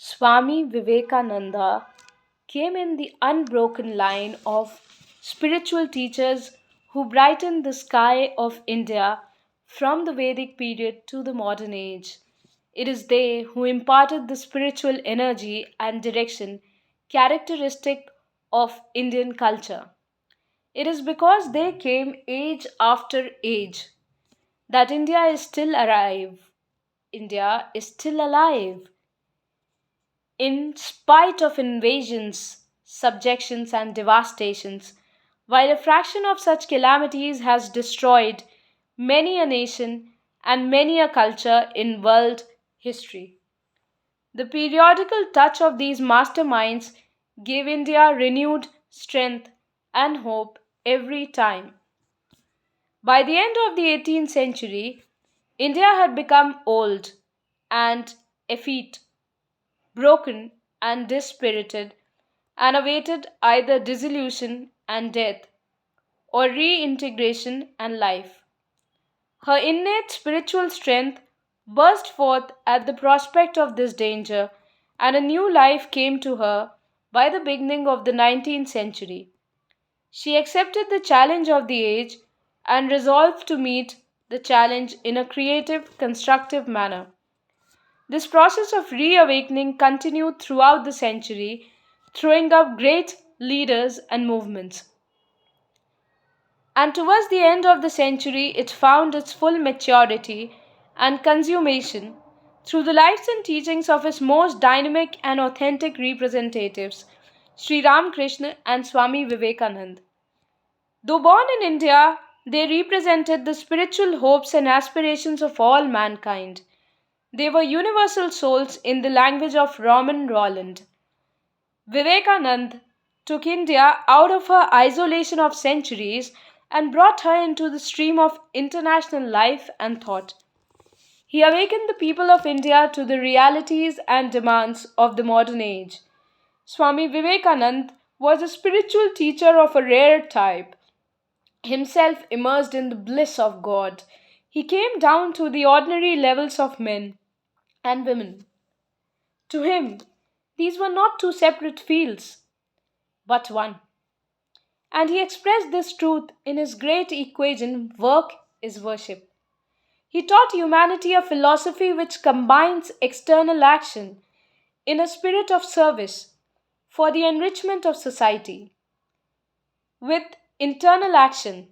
Swami Vivekananda came in the unbroken line of spiritual teachers who brightened the sky of India from the Vedic period to the modern age. It is they who imparted the spiritual energy and direction characteristic of Indian culture. It is because they came age after age that India is still alive. India is still alive in spite of invasions, subjections, and devastations, while a fraction of such calamities has destroyed many a nation and many a culture in world history. The periodical touch of these masterminds gave India renewed strength and hope every time. By the end of the 18th century, India had become old and effete, broken and dispirited, and awaited either dissolution and death or reintegration and life. Her innate spiritual strength burst forth at the prospect of this danger, and a new life came to her by the beginning of the 19th century. She accepted the challenge of the age and resolved to meet the challenge in a creative, constructive manner. This process of reawakening continued throughout the century, throwing up great leaders and movements. And towards the end of the century, it found its full maturity and consummation through the lives and teachings of its most dynamic and authentic representatives, Sri Ramakrishna and Swami Vivekanand. Though born in India, they represented the spiritual hopes and aspirations of all mankind. They were universal souls in the language of Roman Roland. Vivekanand took India out of her isolation of centuries and brought her into the stream of international life and thought. He awakened the people of India to the realities and demands of the modern age. Swami Vivekanand was a spiritual teacher of a rare type. Himself immersed in the bliss of God, he came down to the ordinary levels of men and women. To him, these were not two separate fields, but one. And he expressed this truth in his great equation Work is Worship. He taught humanity a philosophy which combines external action in a spirit of service for the enrichment of society with internal action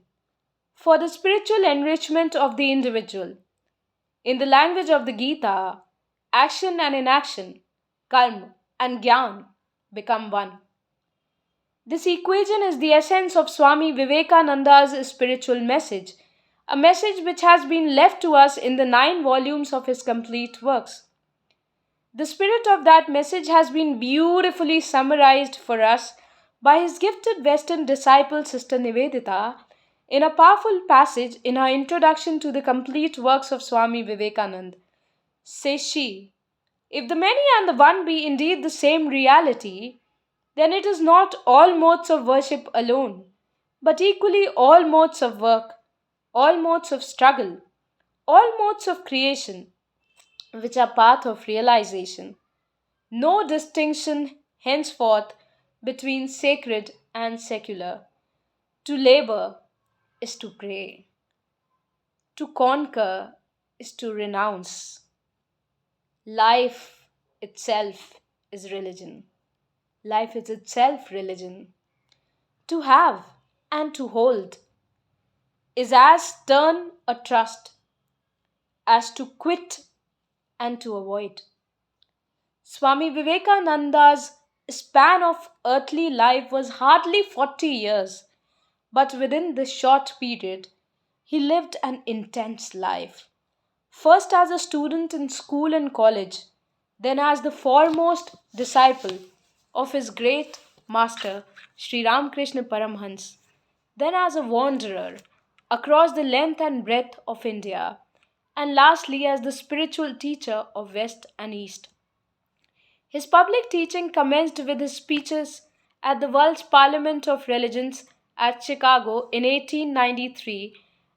for the spiritual enrichment of the individual. In the language of the Gita, action and inaction, karma and gyan become one. This equation is the essence of Swami Vivekananda's spiritual message, a message which has been left to us in the 9 volumes of his complete works. The spirit of that message has been beautifully summarized for us by his gifted Western disciple Sister Nivedita in a powerful passage in her introduction to the complete works of Swami Vivekanand. Says she, if the many and the one be indeed the same reality, then it is not all modes of worship alone, but equally all modes of work, all modes of struggle, all modes of creation, which are path of realization. No distinction henceforth between sacred and secular. To labor is to pray. To conquer is to renounce. Life itself is religion. Life is itself religion. To have and to hold is as stern a trust as to quit and to avoid. Swami Vivekananda's span of earthly life was hardly 40 years, but within this short period, he lived an intense life. First as a student in school and college, then as the foremost disciple of his great master, Sri Ramakrishna Paramhans, then as a wanderer across the length and breadth of India, and lastly as the spiritual teacher of West and East. His public teaching commenced with his speeches at the World's Parliament of Religions at Chicago in 1893,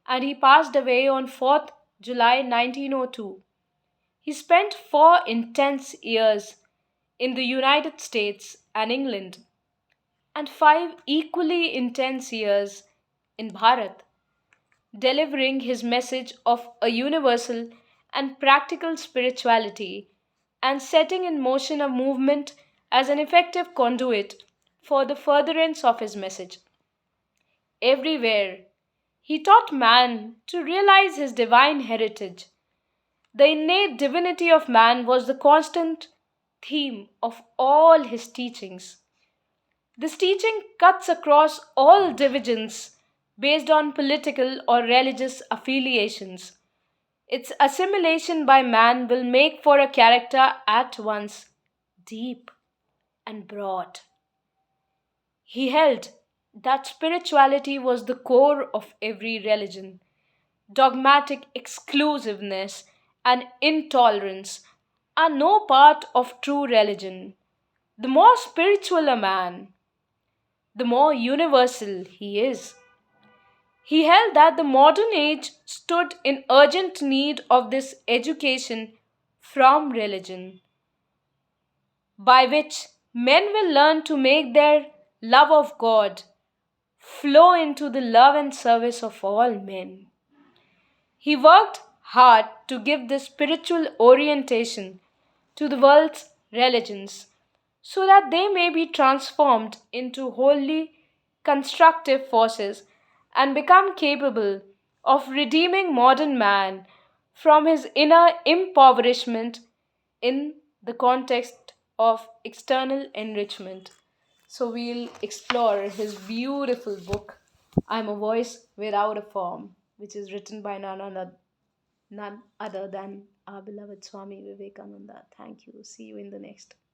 and he passed away on 4th July 1902. He spent 4 intense years in the United States and England, and 5 equally intense years in Bharat, delivering his message of a universal and practical spirituality and setting in motion a movement as an effective conduit for the furtherance of his message. Everywhere, he taught man to realize his divine heritage. The innate divinity of man was the constant theme of all his teachings. This teaching cuts across all divisions based on political or religious affiliations. Its assimilation by man will make for a character at once deep and broad. He held that spirituality was the core of every religion. Dogmatic exclusiveness and intolerance are no part of true religion. The more spiritual a man, the more universal he is. He held that the modern age stood in urgent need of this education from religion, by which men will learn to make their love of God flow into the love and service of all men. He worked hard to give this spiritual orientation to the world's religions so that they may be transformed into wholly constructive forces and become capable of redeeming modern man from his inner impoverishment in the context of external enrichment. So we'll explore his beautiful book, I'm a Voice Without a Form, which is written by none other than our beloved Swami Vivekananda. Thank you. See you in the next.